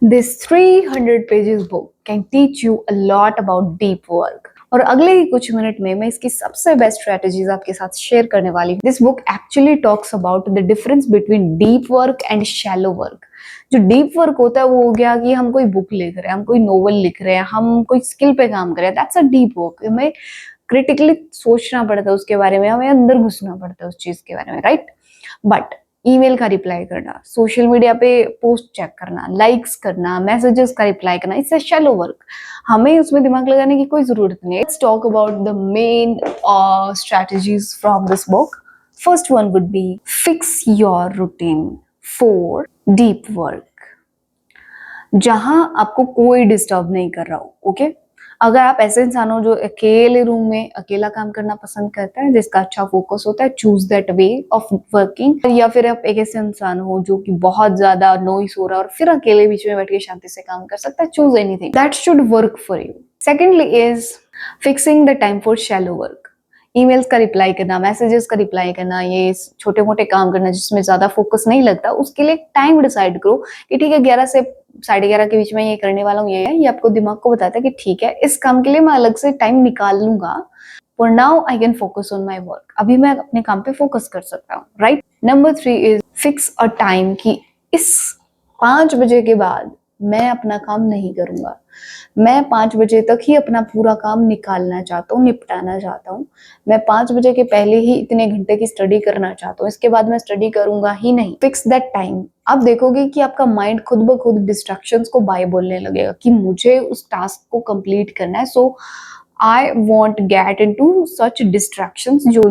This 300 pages book can teach you a lot about deep work. और अगले ही कुछ minute में मैं इसकी सबसे बेस्ट स्ट्रेटजीज आपके साथ शेयर करने वाली हूँ. This book actually talks about the difference between deep work and shallow work. जो डीप वर्क होता है वो हो गया कि हम कोई बुक लिख रहे हैं, हम कोई नोवेल लिख रहे हैं, हम कोई स्किल पे काम कर रहे हैं. That's a deep work. हमें क्रिटिकली सोचना पड़ता है उसके बारे में, हमें अंदर घुसना पड़ता है उस चीज के बारे में, राइट. बट ईमेल का रिप्लाई करना, सोशल मीडिया पे पोस्ट चेक करना, लाइक्स करना, मैसेजेस का रिप्लाई करना, इट्स अ शैलो वर्क. हमें उसमें दिमाग लगाने की कोई जरूरत नहीं है. Let's talk about the main strategies from this book. First one would be fix your routine for deep work. जहां आपको कोई डिस्टर्ब नहीं कर रहा हो, ओके. अगर आप ऐसे इंसान हो जो अकेले रूम में अकेला काम करना पसंद करता है, जिसका अच्छा फोकस होता है, choose that way of working. या फिर आप एक ऐसे इंसान हो जो कि बहुत ज्यादा नॉइस हो रहा है और फिर अकेले बीच में बैठ के शांति से काम कर सकता है, choose anything that should work for you. Secondly is fixing the time for shallow work. Emails का रिप्लाई करना, मैसेजेस का रिप्लाई करना, ये छोटे मोटे काम करना जिसमें ज्यादा फोकस नहीं लगता, उसके लिए टाइम डिसाइड करो कि ठीक है 11 से 11:30 के बीच में ये करने वाला हूँ. ये आपको दिमाग को बताता है कि ठीक है इस काम के लिए मैं अलग से टाइम निकाल लूंगा. For now I can focus on my work. अभी मैं अपने काम पे फोकस कर सकता हूँ, right. Number 3 is fix a time कि इस 5 बजे के बाद मैं अपना काम नहीं करूंगा. मैं 5 बजे तक ही अपना पूरा काम निकालना चाहता हूँ, निपटाना चाहता हूँ. मैं 5 बजे के पहले ही इतने घंटे की स्टडी करना चाहता हूँ, इसके बाद मैं स्टडी करूंगा ही नहीं. Fix that time. आप देखोगे कि आपका माइंड खुद ब खुद डिस्ट्रैक्शंस को बाय बोलने लगेगा कि मुझे उस टास्क को कंप्लीट करना है. So I won't get into such distractions जो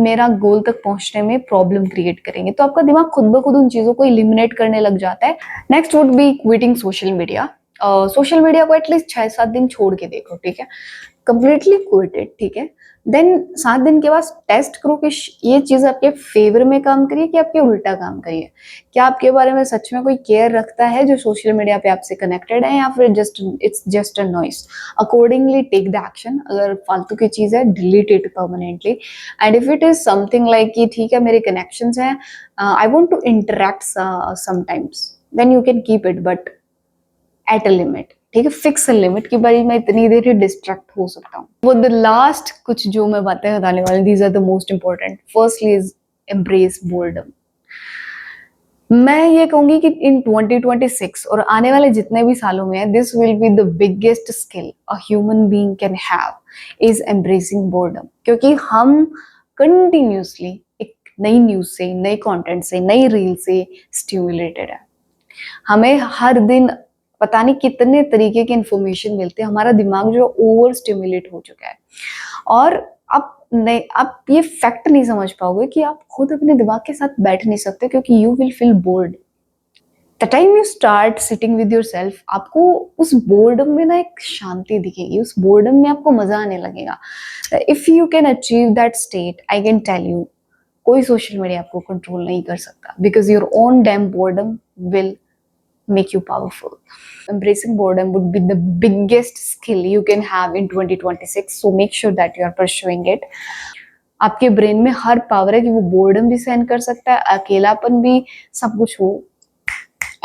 मेरा गोल तक पहुंचने में प्रॉब्लम क्रिएट करेंगे. तो आपका दिमाग खुद ब खुद उन चीजों को इलिमिनेट करने लग जाता है. Next would be quitting social media. Social media को एटलीस्ट 6-7 दिन छोड़ के देखो, ठीक है. कंप्लीटली क्विट इट, ठीक है. देन 7 दिन के बाद टेस्ट करो कि ये चीज आपके फेवर में काम करिए कि आपके उल्टा काम करिए. क्या आपके बारे में सच में कोई केयर रखता है जो सोशल मीडिया पे आपसे कनेक्टेड है, या फिर it's just a noise. Accordingly take the action. अगर फालतू की चीज है delete it permanently. And if it is something like कि ठीक है मेरे कनेक्शंस हैं, I want to interact sometimes, then you can keep it, but at a limit, ठीक है. फिक्स अ लिमिट की बारी मैं इतनी देर ही डिस्ट्रैक्ट हो सकता हूँ. वो द लास्ट कुछ जो मैं बातें बताने वाली, these are the most important. Firstly is embrace boredom. मैं ये कहूंगी कि इन 2026 और आने वाले जितने भी सालों में, this will be the biggest skill a human being can have is embracing boredom. क्योंकि हम कंटिन्यूसली एक नई न्यूज से, नए कंटेंट से, नई रील से स्टिमुलेटेड है. हमें हर दिन पता नहीं कितने तरीके की इंफॉर्मेशन मिलती है. हमारा दिमाग जो ओवर स्टिमुलेट हो चुका है. और आप ये फैक्ट नहीं समझ पाओगे कि आप खुद अपने दिमाग के साथ बैठ नहीं सकते, क्योंकि you will feel bored. The time you start sitting with your self, आपको उस बोर्डम में ना एक शांति दिखेगी, उस बोर्डम में आपको मजा आने लगेगा. If you can achieve that state, I can tell you कोई सोशल मीडिया आपको कंट्रोल नहीं कर सकता, because your own damn boredom will make you powerful. Embracing boredom would be the biggest skill you can have in 2026. So make sure that you are pursuing it. आपके brain में हर power है कि वो boredom भी सहन कर सकता है, अकेलापन भी, सब कुछ वो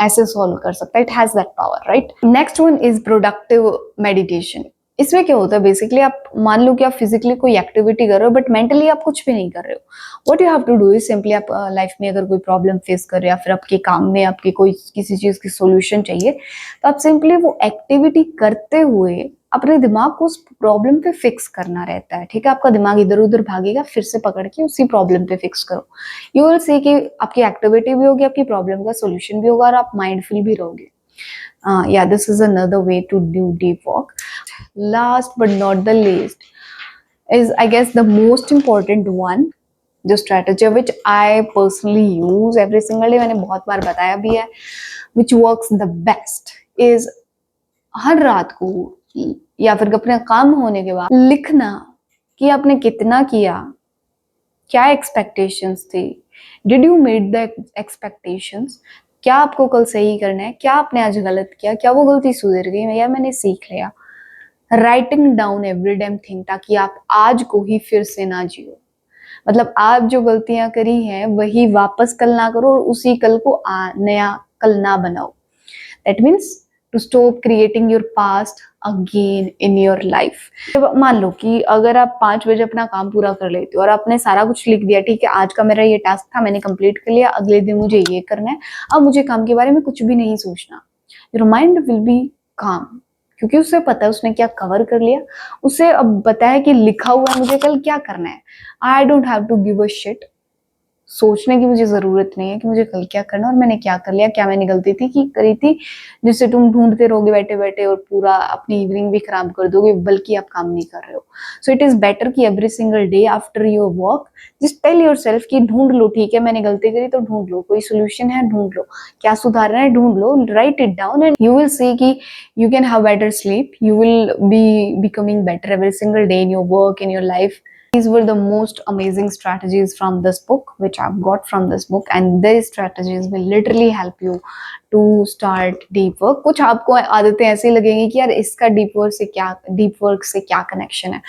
ऐसे सॉल्व कर सकता है. It has that power, right. Next one is productive meditation. इसमें क्या होता है बेसिकली, आप मान लो कि आप फिजिकली कोई एक्टिविटी कर रहे हो बट मेंटली आप कुछ भी नहीं कर रहे हो. What you have to do is simply, आप लाइफ में अगर कोई प्रॉब्लम फेस कर रहे हो या फिर आपके काम में आपके कोई किसी चीज की सोल्यूशन चाहिए, तो आप सिंपली वो एक्टिविटी करते हुए अपने दिमाग को उस प्रॉब्लम पे फिक्स करना रहता है, ठीक है. आपका दिमाग इधर उधर भागेगा, फिर से पकड़ के उसी प्रॉब्लम पे फिक्स करो. यू विल सी कि आपकी एक्टिविटी भी होगी, आपकी प्रॉब्लम का सोल्यूशन भी होगा और आप माइंडफुल भी रहोगे. Yeah, this is another way to do deep work. Last but not the least is, I guess, the most important one, जो strategy which I personally use every single day, मैंने बहुत बार बताया भी है, which works the best is हर रात को या फिर अपने काम होने के बाद लिखना कि आपने कितना किया, क्या एक्सपेक्टेशंस थी, did you meet the expectations, क्या आपको कल सही करना है, क्या आपने आज गलत किया, क्या वो गलती सुधर गई या मैंने सीख लिया. Writing down every damn thing, ताकि आप आज को ही फिर से ना जियो. मतलब आप जो गलतियां करी हैं वही वापस कल ना करो और उसी कल को नया कल ना बनाओ. That means to stop creating your past again in your life. जब मान लो कि अगर आप 5 बजे अपना काम पूरा कर लेते हो और आपने सारा कुछ लिख दिया, ठीक है आज का मेरा ये टास्क था, मैंने कंप्लीट कर लिया, अगले दिन मुझे ये करना है, अब मुझे काम के बारे में कुछ भी नहीं सोचना, योर माइंड विल बी काम, क्योंकि उसे पता है उसने क्या कवर कर लिया, उसे अब पता है कि लिखा हुआ है मुझे कल क्या करना है। I don't have to give a shit, सोचने की मुझे जरूरत नहीं है कि मुझे कल क्या करना और मैंने क्या कर लिया, क्या मैंने गलती थी कि करी थी जिससे तुम ढूंढते रहोगे बैठे बैठे और पूरा अपनी इवनिंग भी खराब कर दोगे, बल्कि आप काम नहीं कर रहे हो। सो इट इज बेटर कि every single day after your work just tell yourself कि ढूंढ लो, ठीक है मैंने गलती करी तो ढूंढ लो, कोई सोल्यूशन है ढूंढ लो, क्या सुधारना है ढूंढ लो, write it down and you will see कि you can have better sleep, you will be becoming better every single day in your work, in your life. These were the most amazing strategies from this book, which I've got from this book, and these strategies will literally help you to start deep work. कुछ आपको आदतें ऐसी लगेंगी कि यार इसका deep work से क्या connection है,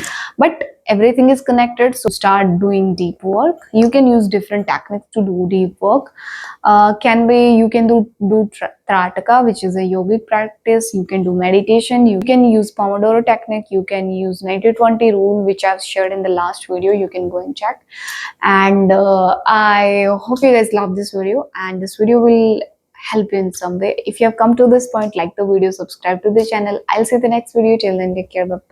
but everything is connected. So start doing deep work. You can use different techniques to do deep work. You can do Trataka, which is a yogic practice. You can do meditation. You can use Pomodoro technique. You can use 90-20 rule, which I've shared in the last video. You can go and check. And I hope you guys love this video, and this video will help you in some way. If you have come to this point, like the video, subscribe to the channel. I'll see you in the next video. Till then, take care. Bye bye.